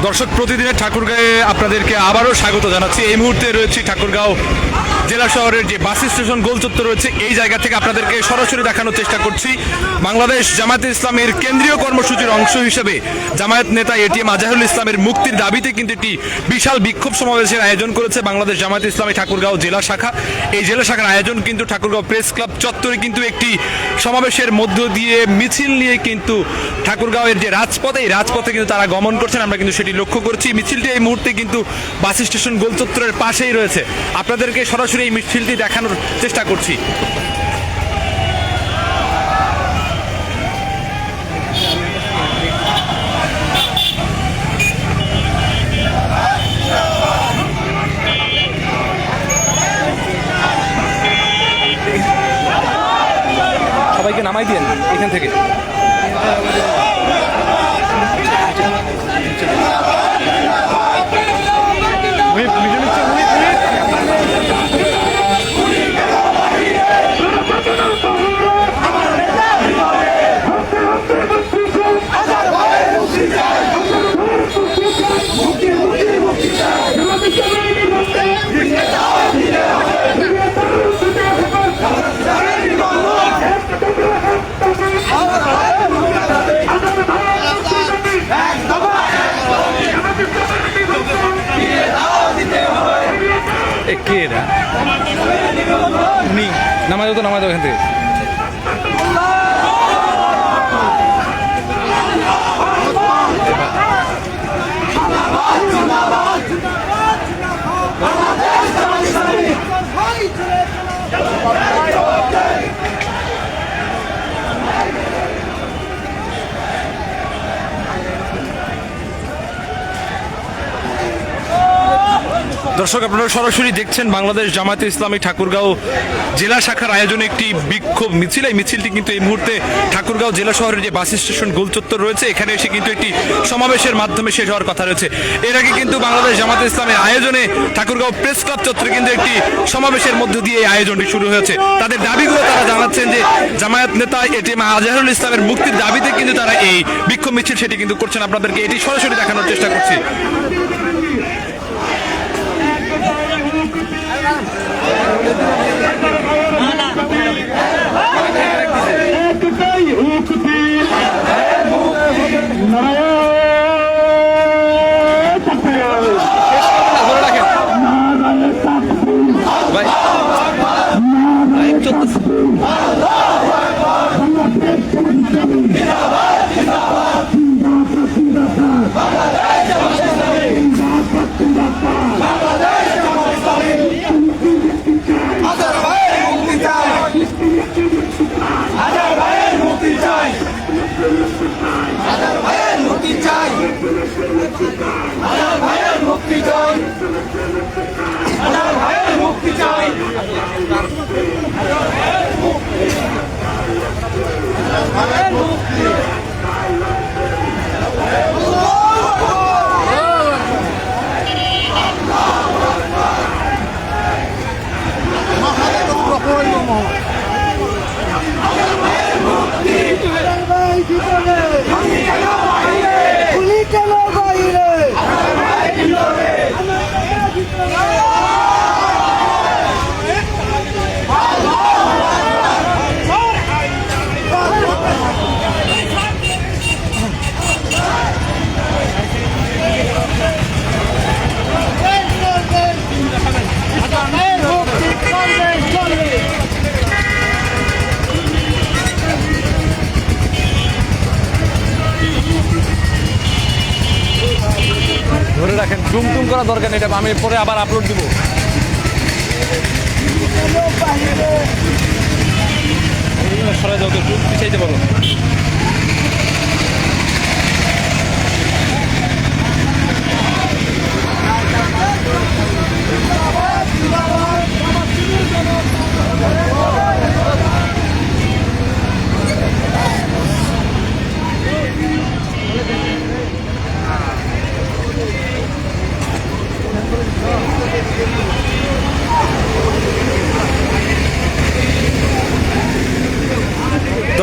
দর্শক, প্রতিদিনের ঠাকুরগাঁয়ে আপনাদেরকে আবারও স্বাগত জানাচ্ছি। এই মুহূর্তে রয়েছে ঠাকুরগাঁও জেলা শহরের যে বাস স্টেশন গোলচত্বর রয়েছে, এই জায়গা থেকে আপনাদেরকে সরাসরি দেখানোর চেষ্টা করছি। বাংলাদেশ জামায়াতে ইসলামের কেন্দ্রীয় কর্মসূচির অংশ হিসেবে জামায়াত নেতা এটিএম আজহারুল ইসলামের মুক্তির দাবিতে কিন্তু একটি বিশাল বিক্ষোভ সমাবেশের আয়োজন করেছে বাংলাদেশ জামায়াতে ইসলামী ঠাকুরগাঁও জেলা শাখা। এই জেলা শাখার আয়োজন কিন্তু ঠাকুরগাঁও প্রেস ক্লাব চত্বরে কিন্তু একটি সমাবেশের মধ্য দিয়ে মিছিল নিয়ে কিন্তু ঠাকুরগাঁওয়ের যে রাজপথ, এই রাজপথে কিন্তু তারা গমন করছেন, আমরা কিন্তু সেটি লক্ষ্য করছি। মিছিলটি এই মুহূর্তে কিন্তু বাস স্টেশন গোলচত্বরের পাশেই রয়েছে। আপনাদেরকে সরাসরি এই মিছিলটি দেখানোর চেষ্টা করছি। সবাইকে নামাই দিয়েন এখান থেকে। নামাই দাও তো, নামাই দাও এখান থেকে। দর্শক, আপনারা সরাসরি দেখছেন বাংলাদেশ জামায়াতে ইসলামী ঠাকুরগাঁও জেলা শাখার আয়োজনে একটি বিক্ষোভ মিছিল। এই মিছিলটি কিন্তু এই মুহূর্তে ঠাকুরগাঁও জেলা শহরের যে বাস স্টেশন গোলচত্বর রয়েছে, এখানে এসে কিন্তু একটি সমাবেশের মাধ্যমে শেষ হওয়ার কথা রয়েছে। এর আগে কিন্তু বাংলাদেশ জামায়াতে ইসলামের আয়োজনে ঠাকুরগাঁও প্রেস ক্লাব চত্বরে কিন্তু একটি সমাবেশের মধ্য দিয়ে এই আয়োজনটি শুরু হয়েছে। তাদের দাবিগুলো তারা জানাচ্ছেন যে জামায়াত নেতা এটিএম আজহারুল ইসলামের মুক্তির দাবিতে কিন্তু তারা এই বিক্ষোভ মিছিল সেটি কিন্তু করছেন। আপনাদেরকে এটি সরাসরি দেখানোর চেষ্টা করছি। ধরে রাখেন, জুম টুম করা দরকার নেই, এটা আমি পরে আবার আপলোড দিব। সরাই দাও তো, পিছাইতে পারো।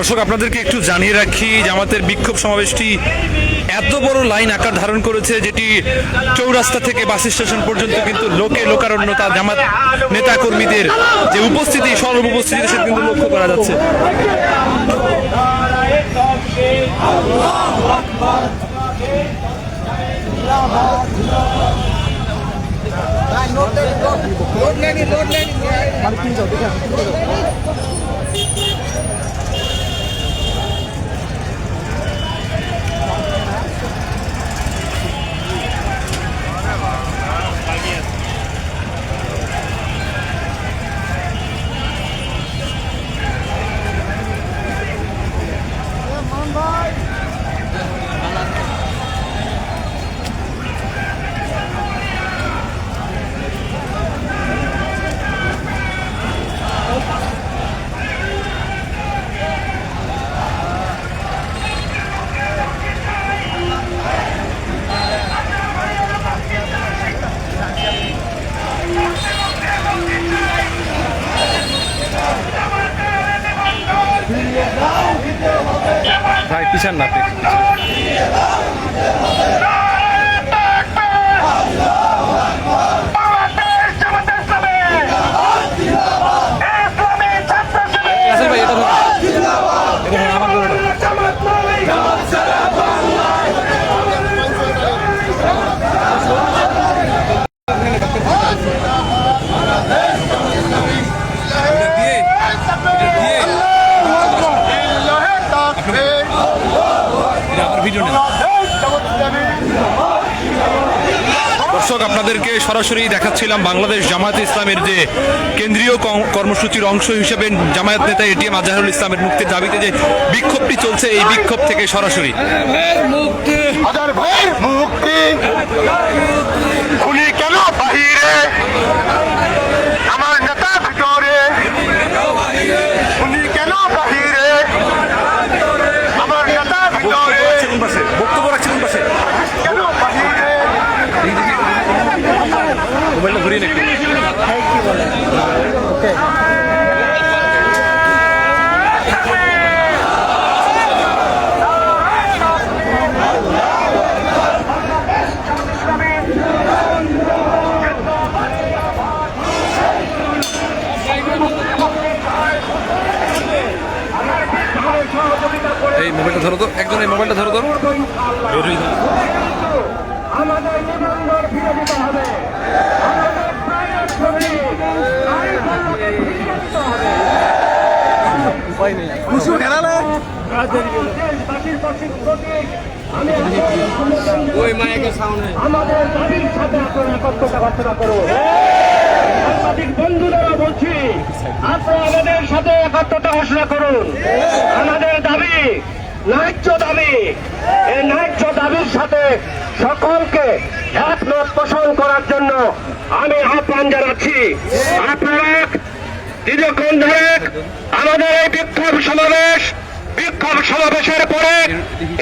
দর্শক আপনাদেরকে একটু জানিয়ে রাখি, জামাতের বিক্ষোভ সমাবেশটি এত বড় লাইন আকার ধারণ করেছে যেটি চৌরাস্তা থেকে বাস স্টেশন পর্যন্ত কিন্তু লোকে লোকারণ্যতা, জামাত নেতা কর্মীদের যে উপস্থিতি, সর্ব উপস্থিতি সেটা কিন্তু লক্ষ্য করা যাচ্ছে। ভাই পিছান না আপনি। ভাই এটা আমার দর্শক আপনাদেরকে সরাসরি দেখাচ্ছিলাম বাংলাদেশ জামায়াতে ইসলামের যে কেন্দ্রীয় কর্মসূচির অংশ হিসেবে জামায়াত নেতা এটিএম আজহারুল ইসলামের মুক্তির দাবিতে যে বিক্ষোভটি চলছে, এই বিক্ষোভ থেকে সরাসরি কেন বাহিরে আমার নেতা ভিতরে, উনি কেন বাহিরে আমার নেতা ভিতরে, বক্তব্য রাখছেন পাশে কেন বাহিরে মোবাইলটা ঘুরিয়ে নেই। এই মোবাইলটা ধরো তো, একজন এই মোবাইলটা ধরো তো, আমাদের নিবন্ধন ফিরে দিতে হবে, আমাদের দাবির সাথে আপনারা একত্রতা ঘোষণা করুন। সাংবাদিক বন্ধুদেরও বলছি, আপনারা আমাদের সাথে একত্রতা ঘোষণা করুন। আমাদের দাবি ন্যায্য দাবি, এই ন্যায্য দাবির সাথে সকলকে একমত পোষণ করার জন্য আমি আহ্বান জানাচ্ছি। আপনারা দীর্ঘক্ষণ ধরে আমাদের এই বিক্ষোভ সমাবেশের পরে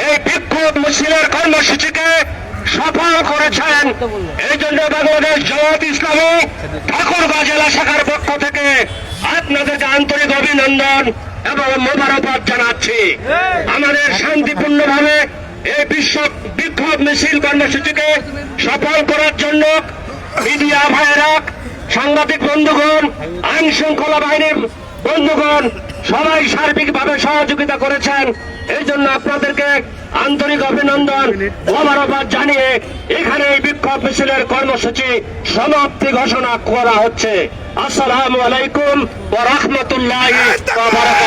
এই বিক্ষোভ মিছিলের কর্মসূচিকে সফল করেছেন। এই জন্য বাংলাদেশ জামায়াত ইসলামী ঠাকুরগাঁও জেলা শাখার পক্ষ থেকে আপনাদেরকে আন্তরিক অভিনন্দন এবং মোবারকবাদ জানাচ্ছি। আমাদের শান্তিপূর্ণভাবে এই বিক্ষোভ মিছিল কর্মসূচিকে সফল করার জন্য মিডিয়া ভাইয়েরা, সাংবাদিক বন্ধুগণ, আইন শৃঙ্খলা বাহিনীর বন্ধুগণ সবাই সার্বিকভাবে সহযোগিতা করেছেন। এই জন্য আপনাদেরকে আন্তরিক অভিনন্দন মোবারকবাদ জানিয়ে এখানে এই বিক্ষোভ মিছিলের কর্মসূচি সমাপ্তি ঘোষণা করা হচ্ছে। আসসালামু আলাইকুম ওয়া রাহমাতুল্লাহি ওয়া বারাকাতুহু।